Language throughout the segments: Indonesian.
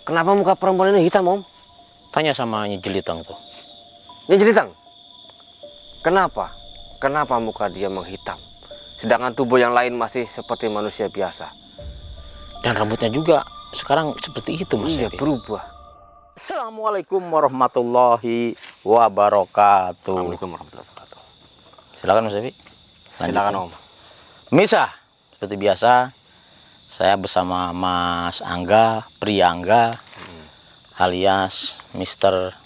Kenapa muka perempuan ini hitam, Om? Tanya sama Nyi Jelitang tuh. Nyi Jelitang, kenapa? Kenapa muka dia menghitam? Sedangkan tubuh yang lain masih seperti manusia biasa. Dan rambutnya juga sekarang seperti itu, Mas Iya, Epi. berubah. Assalamualaikum warahmatullahi wabarakatuh. Assalamualaikum warahmatullahi wabarakatuh. Silakan Mas Epi. Silakan, Om. Misah, seperti biasa, saya bersama Mas Angga Priangga alias Mr.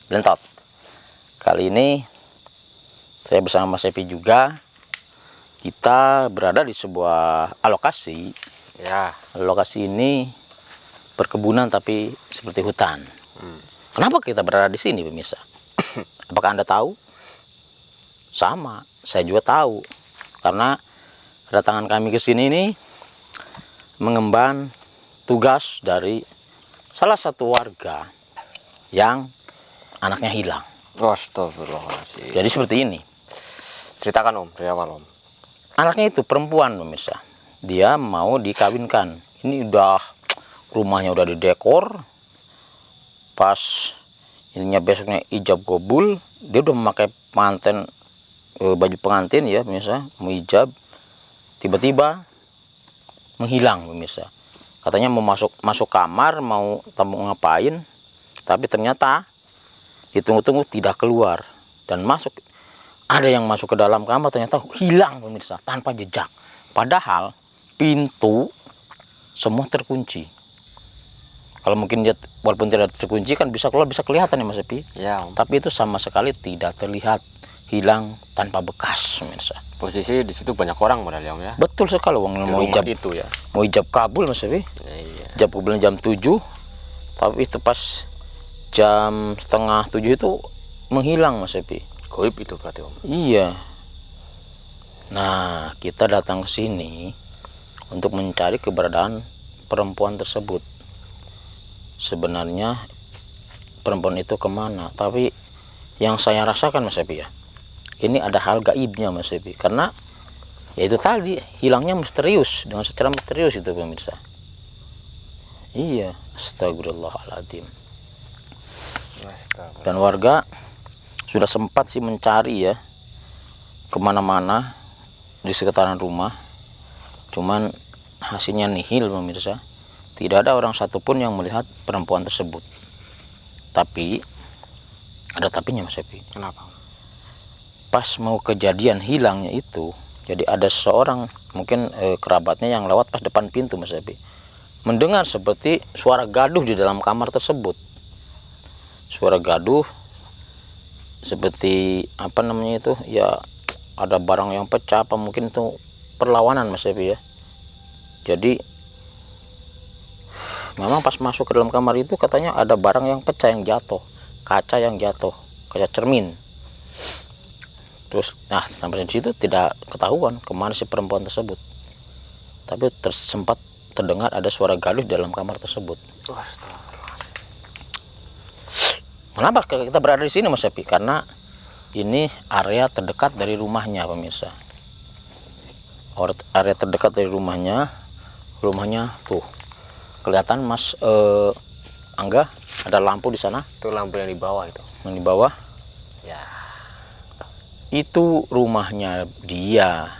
Blentot. Kali ini saya bersama Mas Epi juga. Kita berada di sebuah alokasi. Ya. Lokasi ini perkebunan tapi seperti hutan. Kenapa kita berada di sini, pemirsa? Apakah Anda tahu? Sama, saya juga tahu. Karena kedatangan kami ke sini ini mengemban tugas dari salah satu warga yang anaknya hilang. Astagfirullahaladzim. Jadi seperti ini. Ceritakan, Om, dari awal, Om. Anaknya itu perempuan, pemirsa. Dia mau dikawinkan. Ini udah rumahnya udah didekor. Pas ininya besoknya ijab kabul, dia udah memakai pengantin, baju pengantin ya, pemirsa, mau ijab. Tiba-tiba menghilang, pemirsa. Katanya mau masuk kamar, mau ngapain, tapi ternyata ditunggu-tunggu tidak keluar dan masuk. Ada yang masuk ke dalam kamar, ternyata hilang, pemirsa, tanpa jejak. Padahal pintu semua terkunci. Kalau mungkin dia walaupun tidak terkunci kan bisa keluar, bisa kelihatan ya Mas Epi. Ya, Om. Tapi itu sama sekali tidak terlihat, hilang tanpa bekas, pemirsa. Posisi di situ banyak orang modal, ya, Om, ya. Betul sekali, wong Di mau rumah ijab itu ya. mau ijab kabul, Mas Epi. Iya. Ijab kabul jam 7. Tapi itu pas jam setengah 7 itu menghilang, Mas Epi. Goib itu berarti, Om. Iya. Nah, kita datang ke sini untuk mencari keberadaan perempuan tersebut. Sebenarnya perempuan itu kemana? Tapi yang saya rasakan, Mas Epi, ya, ini ada hal gaibnya, Mas Epi. Karena ya itu tadi, hilangnya misterius, dengan secara misterius itu, pemirsa. Iya, astagfirullahaladzim. Dan warga sudah sempat sih mencari ya kemana-mana di sekitaran rumah, cuman hasilnya nihil, pemirsa. Tidak ada orang satupun yang melihat perempuan tersebut. Tapi ada tapinya, Mas Epi. Kenapa? Pas mau kejadian hilangnya itu, jadi ada seseorang mungkin kerabatnya yang lewat pas depan pintu, Mas Epi, mendengar seperti suara gaduh di dalam kamar tersebut. Suara gaduh seperti apa namanya itu ya, ada barang yang pecah, apa mungkin itu perlawanan, Mas Epi ya. Jadi memang pas masuk ke dalam kamar itu katanya ada barang yang pecah, yang jatuh, kaca yang jatuh, kaca cermin. Terus nah sampai di situ tidak ketahuan kemana si perempuan tersebut, tapi sempat terdengar ada suara gaduh di dalam kamar tersebut. Kenapa kita berada di sini, Mas Epi? Karena ini area terdekat dari rumahnya, pemirsa. Area terdekat dari rumahnya tuh kelihatan, Mas Angga, ada lampu di sana. Itu lampu yang di bawah itu. Yang di bawah? Ya. Itu rumahnya dia.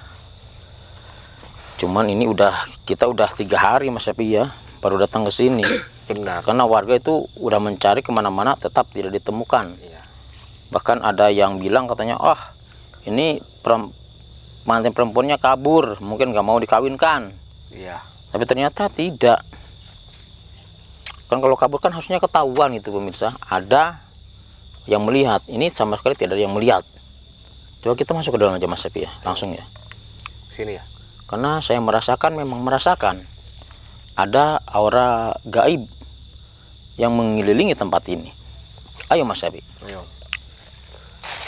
Cuman ini kita udah 3 hari, Mas Epi ya, baru datang ke sini. Benar. Karena warga itu udah mencari kemana-mana tetap tidak ditemukan. Iya. Bahkan ada yang bilang katanya, ini mantan perempuannya kabur, mungkin nggak mau dikawinkan. Iya. Tapi ternyata tidak. Kan kalau kabur kan harusnya ketahuan itu, pemirsa. Ada yang melihat. Ini sama sekali tidak ada yang melihat. Coba kita masuk ke dalam aja, Mas Epi ya, langsung ya. Sini ya. Karena saya memang merasakan ada aura gaib yang mengelilingi tempat ini. Ayo Mas Epi. Ayo.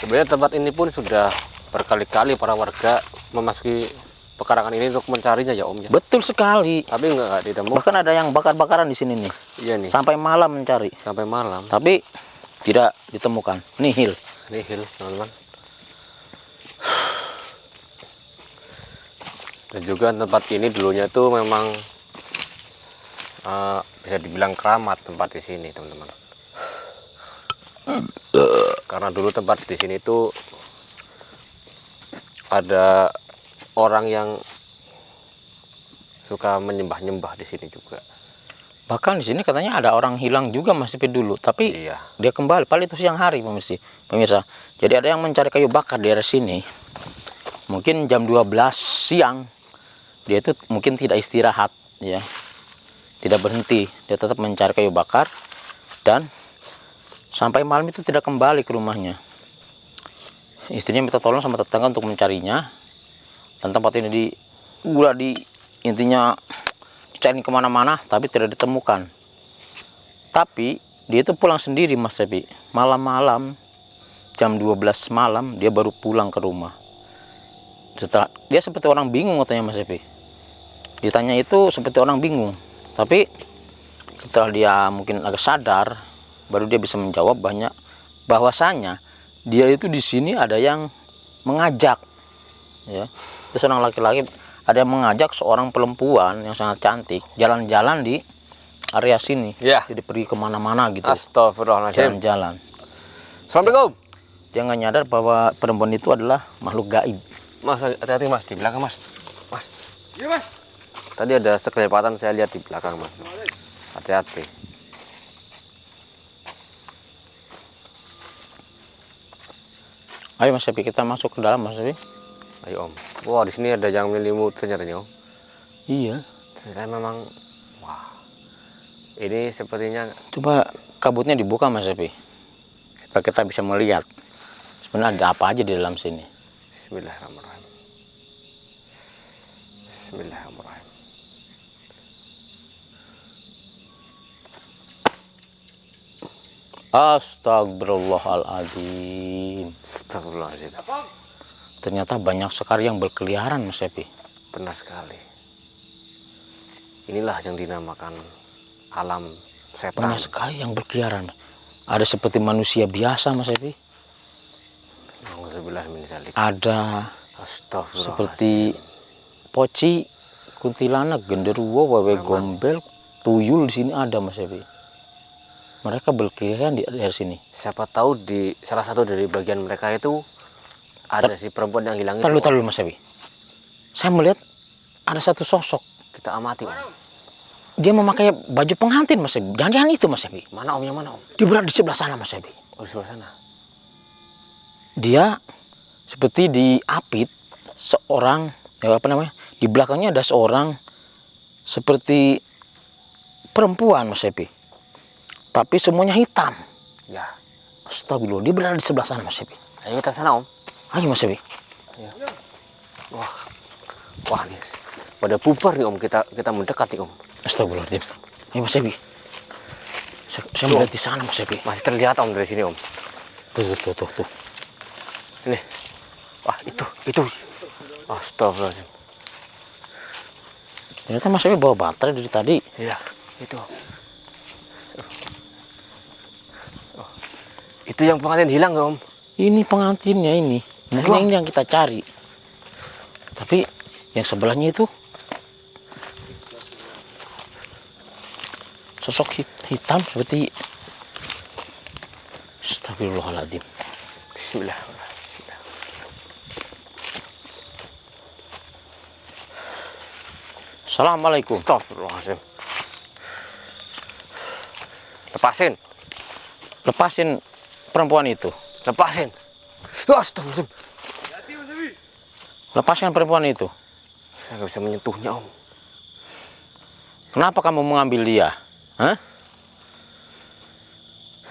Sebenarnya tempat ini pun sudah berkali-kali para warga memasuki pekarangan ini untuk mencarinya ya, Om ya. Betul sekali. Tapi nggak ditemukan. Bahkan ada yang bakar-bakaran di sini nih. Iya nih. Sampai malam mencari. Sampai malam. Tapi tidak ditemukan. Nihil. Nihil, teman-teman. Dan juga tempat ini dulunya tuh memang bisa dibilang keramat tempat di sini, teman-teman. Karena dulu tempat di sini itu ada orang yang suka menyembah-nyembah di sini juga. Bahkan di sini katanya ada orang hilang juga Mas Epi dulu, tapi Iya. dia kembali. Paling itu siang hari pemirsa. Jadi ada yang mencari kayu bakar di daerah sini. Mungkin jam 12 siang dia itu mungkin tidak istirahat, ya, tidak berhenti. Dia tetap mencari kayu bakar dan sampai malam itu tidak kembali ke rumahnya. Istrinya minta tolong sama tetangga untuk mencarinya, dan tempat ini intinya dicari kemana-mana tapi tidak ditemukan. Tapi dia itu pulang sendiri Mas Epi. Malam-malam jam 12 malam dia baru pulang ke rumah. Setelah dia seperti orang bingung katanya Mas Epi. Ditanya itu seperti orang bingung. Tapi setelah dia mungkin agak sadar, baru dia bisa menjawab banyak bahwasanya dia itu di sini ada yang mengajak, ya. Itu seorang laki-laki, ada yang mengajak seorang perempuan yang sangat cantik jalan-jalan di area sini. Ya. Jadi pergi kemana-mana gitu. Astagfirullahaladzim. Jalan-jalan. Assalamualaikum. Dia nggak nyadar bahwa perempuan itu adalah makhluk gaib. Mas, hati-hati Mas, di belakang Mas. Mas. Iya Mas. Tadi ada sekelipatan saya lihat di belakang Mas. Hati-hati. Ayo Mas Epi, kita masuk ke dalam Mas Epi. Ayo Om. Wah, di sini ada yang menyelimuti ternyata nih Om. Iya. Ternyata memang, wah, ini sepertinya Coba kabutnya dibuka Mas Epi, supaya kita bisa melihat sebenarnya ada apa aja di dalam sini. Bismillahirrahmanirrahim. Bismillahirrahmanirrahim. Astagfirullahaladzim. Astagfirullahaladzim. Ternyata banyak sekali yang berkeliaran Mas Epi. Benar sekali. Inilah yang dinamakan alam setan. Banyak sekali yang berkeliaran. Ada seperti manusia biasa Mas Epi. Alhamdulillah min zalik. Ada Astagfirullahaladzim. seperti poci, kuntilanak, genderuwo, wewe gombel, tuyul di sini ada Mas Epi. Mereka berkeliaran di daerah sini. Siapa tahu di salah satu dari bagian mereka itu ada si perempuan yang hilang itu. Tahu Mas Epi. Saya melihat ada satu sosok. Kita amati Om. Dia memakai baju pengantin Mas Epi. Jangan-jangan itu Mas Epi. Mana Om, yang mana Om? Dia berada di sebelah sana Mas Epi. Oh, di sebelah sana. Dia seperti diapit seorang, ya apa namanya? Di belakangnya ada seorang seperti perempuan Mas Epi. Tapi semuanya hitam. Ya. Astagfirullah, dia berada di sebelah sana Mas Epi. Ayo kita sana Om. Ayo Mas Epi. Ya. Wah. Wah, nih. Pada bubar nih Om, kita mendekat nih Om. Astagfirullahaladzim. Ayo Mas Epi. Saya melihat di sana Mas Epi. Masih terlihat Om dari sini Om. Tuh. Ini. Wah, itu. Astagfirullahaladzim. Ternyata Mas Epi bawa baterai dari tadi. Iya, itu. Oh. Itu yang pengantin hilang Om. Ini pengantinnya ini. Mungkin Wah. ini yang kita cari. Tapi yang sebelahnya itu sosok hitam seperti Astagfirullahaladzim. Bismillahirrahmanirrahim. Assalamualaikum. Astagfirullahaladzim. Lepasin Perempuan itu. Lepasin. Astagfirullahaladzim. Lepaskan perempuan itu. Saya nggak bisa menyentuhnya Om. Kenapa kamu mengambil dia? Hah?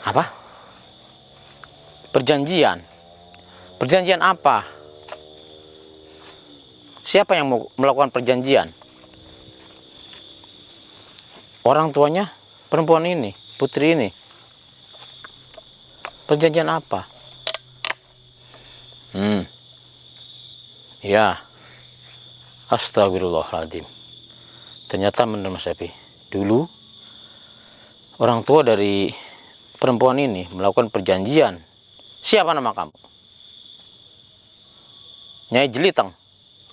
Apa? Perjanjian. Perjanjian apa? Siapa yang mau melakukan perjanjian? Orang tuanya perempuan ini, putri ini. Perjanjian apa? Ya. Astagfirullahaladzim. Ternyata benar Mas Epi. Dulu orang tua dari perempuan ini melakukan perjanjian. Siapa nama kamu? Nyai Jeliteng.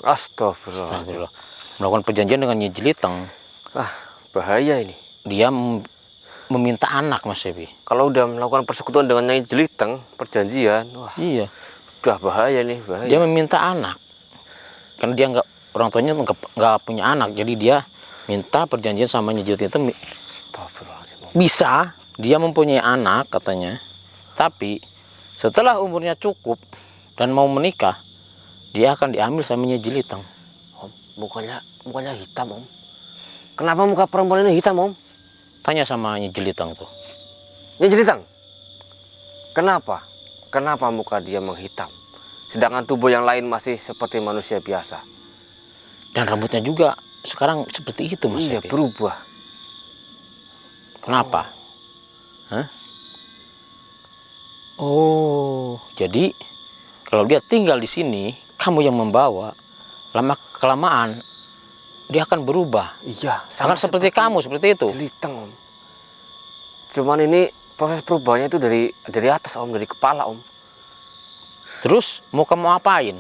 Astagfirullahaladzim. Astagfirullah. Melakukan perjanjian dengan Nyai Jeliteng. Ah, bahaya ini. dia meminta anak, Mas Epi. Kalau udah melakukan persekutuan dengan Nyai Jeliteng, perjanjian, wah, Iya, udah bahaya nih, bahaya. dia meminta anak. Karena dia orang tuanya nggak punya anak, jadi dia minta perjanjian sama Nyai Jeliteng itu Astagfirullahaladzim. bisa dia mempunyai anak katanya. Tapi setelah umurnya cukup dan mau menikah, dia akan diambil sama Nyai Jeliteng. Om, mukanya hitam, Om. Kenapa muka perempuan ini hitam, Om? Tanya sama Nyai Jeliteng tuh. Nyai Jeliteng, kenapa? Kenapa muka dia menghitam? Sedangkan tubuh yang lain masih seperti manusia biasa. Dan rambutnya juga sekarang seperti itu, Mas Iya, Epi. berubah. Kenapa? Hah? Oh, jadi kalau dia tinggal di sini, kamu yang membawa, lama kelamaan dia akan berubah. Iya, Sangat seperti kamu, seperti itu. Jeliteng, Om. Cuman ini proses perubahannya itu dari atas, Om, dari kepala, Om. Terus mau kamu apain?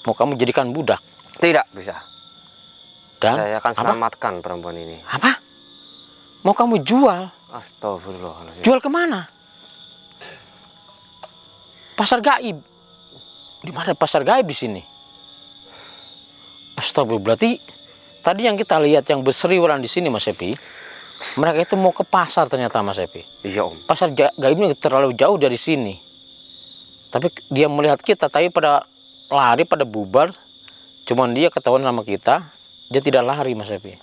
Mau kamu jadikan budak? Tidak bisa. Dan Saya akan apa? selamatkan perempuan ini. Apa? Mau kamu jual? Astagfirullahaladzim. Jual kemana? Pasar gaib. Di mana pasar gaib di sini? Astagfirullah, berarti tadi yang kita lihat yang berseliweran di sini, Mas Epi, mereka itu mau ke pasar ternyata, Mas Epi. Iya, Om. Pasar gaib ini terlalu jauh dari sini. Tapi dia melihat kita, tapi pada lari, pada bubar. Cuman dia ketahuan sama kita, dia tidak lari, Mas Epi.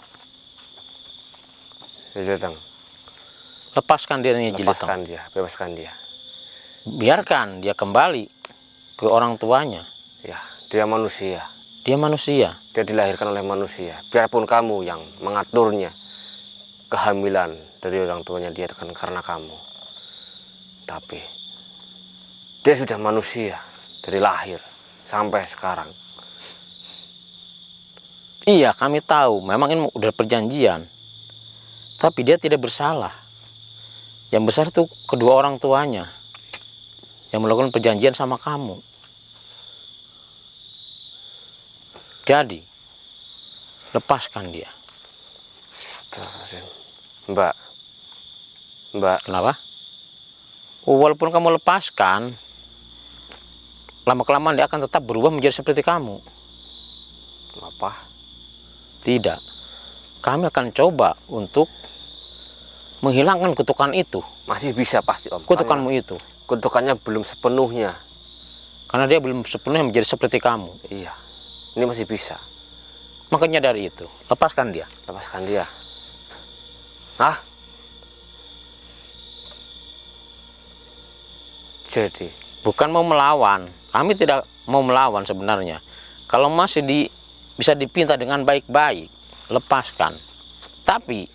Jeliteng, Lepaskan dia, Nyai Jeliteng. lepaskan dia, bebaskan dia. Biarkan dia kembali ke orang tuanya. Ya, dia manusia. Dia manusia. Dia dilahirkan oleh manusia. Biarpun kamu yang mengaturnya, kehamilan dari orang tuanya dia akan karena kamu. Tapi dia sudah manusia dari lahir sampai sekarang. Iya, kami tahu. Memang ini udah perjanjian. Tapi dia tidak bersalah. Yang besar itu kedua orang tuanya yang melakukan perjanjian sama kamu. Jadi, lepaskan dia. Mbak, Kenapa? Walaupun kamu lepaskan, lama-kelamaan dia akan tetap berubah menjadi seperti kamu. apa? Tidak. Kami akan coba untuk menghilangkan kutukan itu. Masih bisa pasti, Om. Kutukanmu itu. Kutukannya belum sepenuhnya. Karena dia belum sepenuhnya menjadi seperti kamu. Iya, ini masih bisa. Makanya dari itu, lepaskan dia. Lepaskan dia. Hah? Jadi, Bukan mau melawan. Kami tidak mau melawan sebenarnya. Kalau masih bisa dipinta dengan baik-baik, lepaskan. Tapi,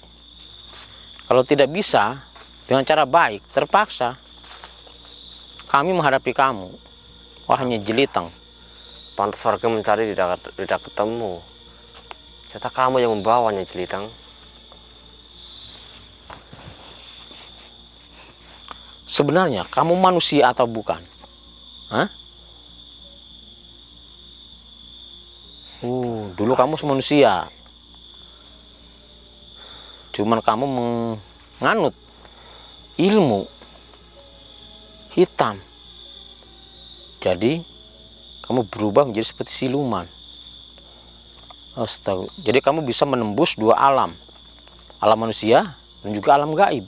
kalau tidak bisa, dengan cara baik, terpaksa, kami menghadapi kamu. Wah, Nyai Jeliteng. pantas warga mencari tidak ketemu. Ternyata kamu yang membawanya, Jeliteng. Sebenarnya, kamu manusia atau bukan? Hah? Dulu kamu manusia. Cuman kamu menganut ilmu hitam. Jadi, kamu berubah menjadi seperti siluman. Astaga. Jadi kamu bisa menembus dua alam. Alam manusia dan juga alam gaib.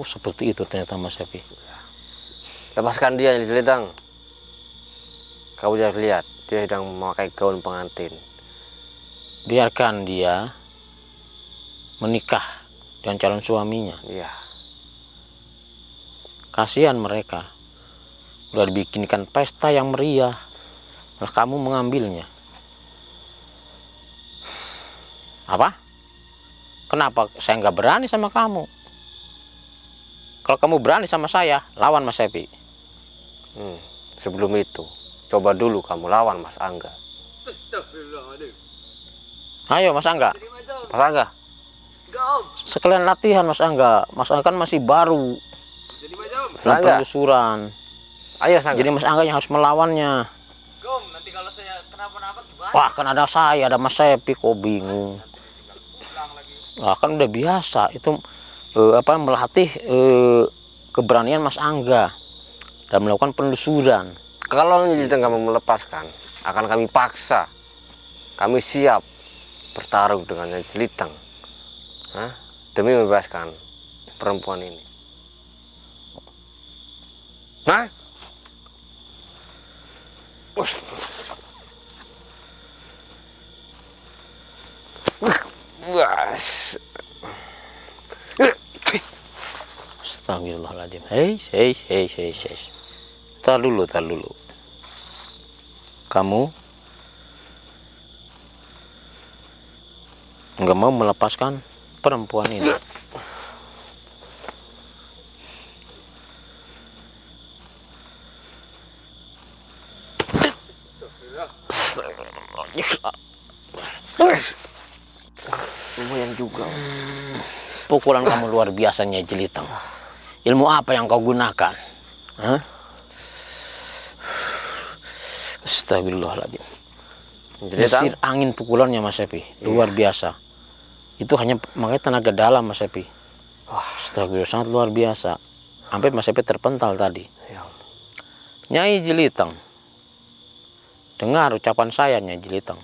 Seperti itu ternyata, Mas Epi. Lepaskan dia, Jeliteng. Kamu sudah lihat, dia sedang memakai gaun pengantin. Biarkan dia menikah dengan calon suaminya. Iya. Kasihan mereka. Udah dibikinkan pesta yang meriah, malah kamu mengambilnya. Apa? Kenapa saya nggak berani sama kamu? Kalau kamu berani sama saya, lawan Mas Epi. Sebelum itu, coba dulu kamu lawan Mas Angga. Ayo Mas Angga. Mas Angga, Sekalian latihan Mas Angga. Mas Angga kan masih baru. Mas Dalam Angga. penelusuran. Ayo Mas Angga. Jadi Mas Angga yang harus melawannya. Gom, nanti kalau saya kenapa-napa gimana? Wah, kan ada saya, ada Mas Sepi, kok bingung. Nah, kan udah biasa itu melatih keberanian Mas Angga dan melakukan penelusuran. Kalau Jeliteng kamu melepaskan, akan kami paksa. Kami siap bertarung dengan Jeliteng, demi membebaskan perempuan ini. Hah? Astagfirullahaladzim. Hei. Tar dulu. Kamu nggak mau melepaskan perempuan ini. Lumayan juga. Pukulan kamu luar biasanya, Jeliteng. Ilmu apa yang kau gunakan? Hah? Astagfirullahaladzim. Desir angin pukulannya Mas Sepi, luar biasa. Itu hanya makanya tenaga dalam Mas Sepi. Astagfirullah, sangat luar biasa. Sampai Mas Sepi terpental tadi. Nyai Jeliteng, dengar ucapan saya, Nyai Jeliteng.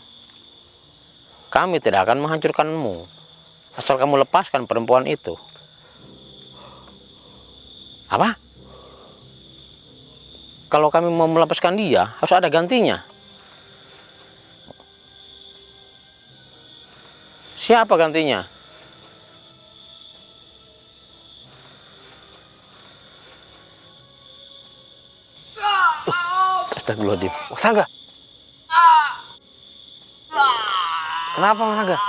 Kami tidak akan menghancurkanmu asal kamu lepaskan perempuan itu. Apa? Kalau kami mau melepaskan dia, harus ada gantinya. Siapa gantinya? Astagfirullahaladzim. Mas Angga. Kenapa Mas Angga?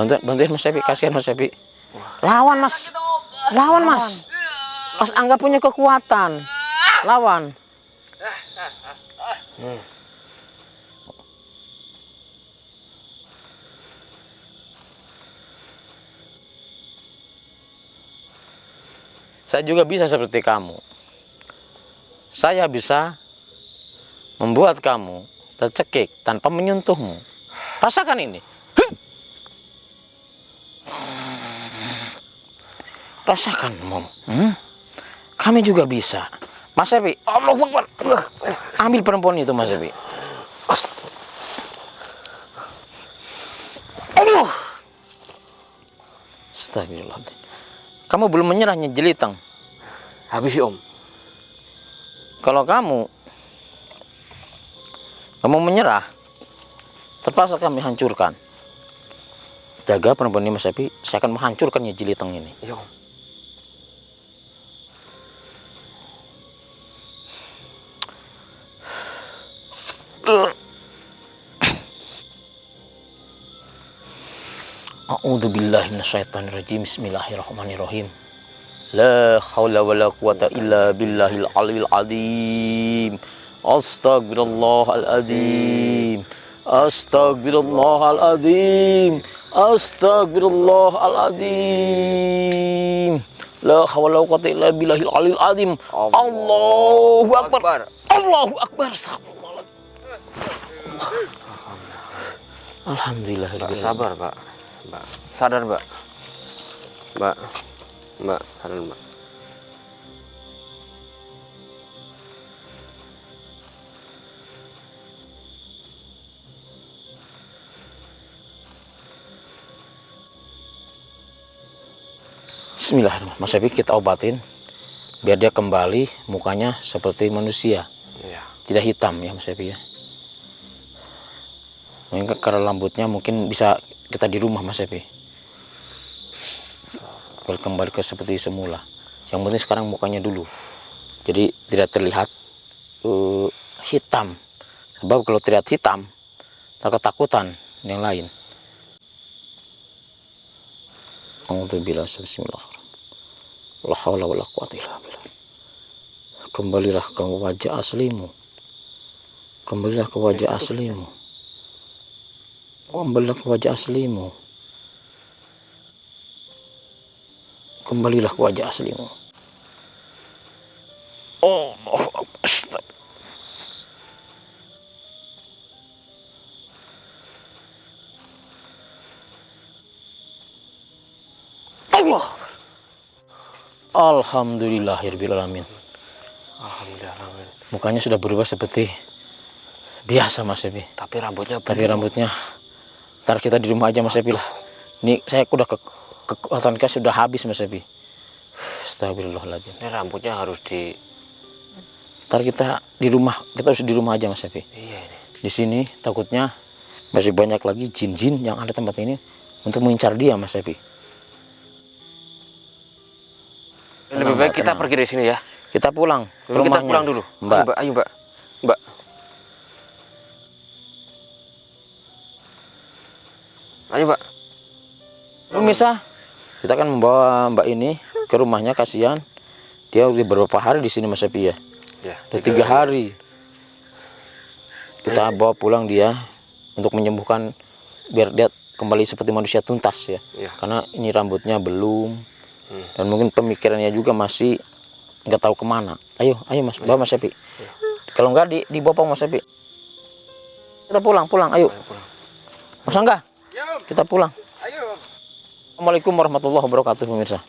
Bantuin Mas Sepi, kasihan Mas Sepi. Lawan Mas. Mas Angga punya kekuatan. Lawan. Saya juga bisa seperti kamu. Saya bisa membuat kamu tercekik tanpa menyentuhmu. Rasakan ini. Rasakan, Mom. Kami juga bisa. Mas Sepi, Allahu Akbar. Ambil perempuan itu, Mas Sepi. Aduh. Astagfirullahaladzim. Kamu belum menyerahnya, Jeliteng. Habis Om. Kalau kamu menyerah, terpaksa kami hancurkan. Jaga perempuan ini Mas Sepi, saya akan menghancurkannya Jeliteng ini. Iya Om. A'udzubillahi minasyaitonirrajim. Bismillahirrahmanirrahim. La haula wala quwata illa billahil aliyil azim. Astagfirullahalazim. Astagfirullahalazim. Astagfirullahalazim. La haula wala quwata illa billahil aliyil azim. Allahu Akbar. Allahu Akbar. Alhamdulillah. Mbak, sabar, Mbak. Mbak, sadar, Mbak. Mbak, sadar, Mbak. Bismillahirrahmanirrahim. Mas Sepi, kita obatin biar dia kembali mukanya seperti manusia. Iya. Tidak hitam ya Mas Sepi ya. Mungkin karena rambutnya mungkin bisa kita di rumah Mas Sepi. Kembali ke seperti semula. Yang penting sekarang mukanya dulu. Jadi tidak terlihat hitam. Sebab kalau terlihat hitam, ketakutan yang lain. Alhamdulillah, bismillahirrahmanirrahim. La haula wala quwata illa billah. Kembalilah ke wajah aslimu. Kembalilah ke wajah aslimu. Kembalilah ke wajah aslimu. Kembalilah ke wajah aslimu. Oh, Allah. Alhamdulillahirobbilalamin. Alhamdulillah. Mukanya sudah berubah seperti biasa Mas Epi. Tapi rambutnya Ntar kita di rumah aja Mas Epi lah. Ini saya udah kekuatan kita sudah habis Mas Epi. Astagfirullahaladzim. Ini rambutnya harus di. Ntar kita harus di rumah aja Mas Epi. Iya ini. Di sini takutnya masih banyak lagi jin-jin yang ada tempat ini untuk mengincar dia Mas Epi. Lebih baik kita pergi dari sini ya. Kita pulang ke Kita rumahnya. pulang dulu. Mbak. Ayo Mbak. Mbak. Ayo Mbak. Pemirsa, kita akan membawa Mbak ini ke rumahnya, kasihan. Dia udah beberapa hari di sini Mas Epi ya. Ya. Udah 3 hari. Kita bawa pulang dia untuk menyembuhkan biar dia kembali seperti manusia tuntas ya. Ya. Karena ini rambutnya belum dan mungkin pemikirannya juga masih nggak tahu kemana. Ayo Mas, bawa Mas Epi. Kalau nggak dibawa Mas Epi. Kita pulang, ayo. Mas Angga, kita pulang. Ayo. Assalamualaikum warahmatullahi wabarakatuh pemirsa.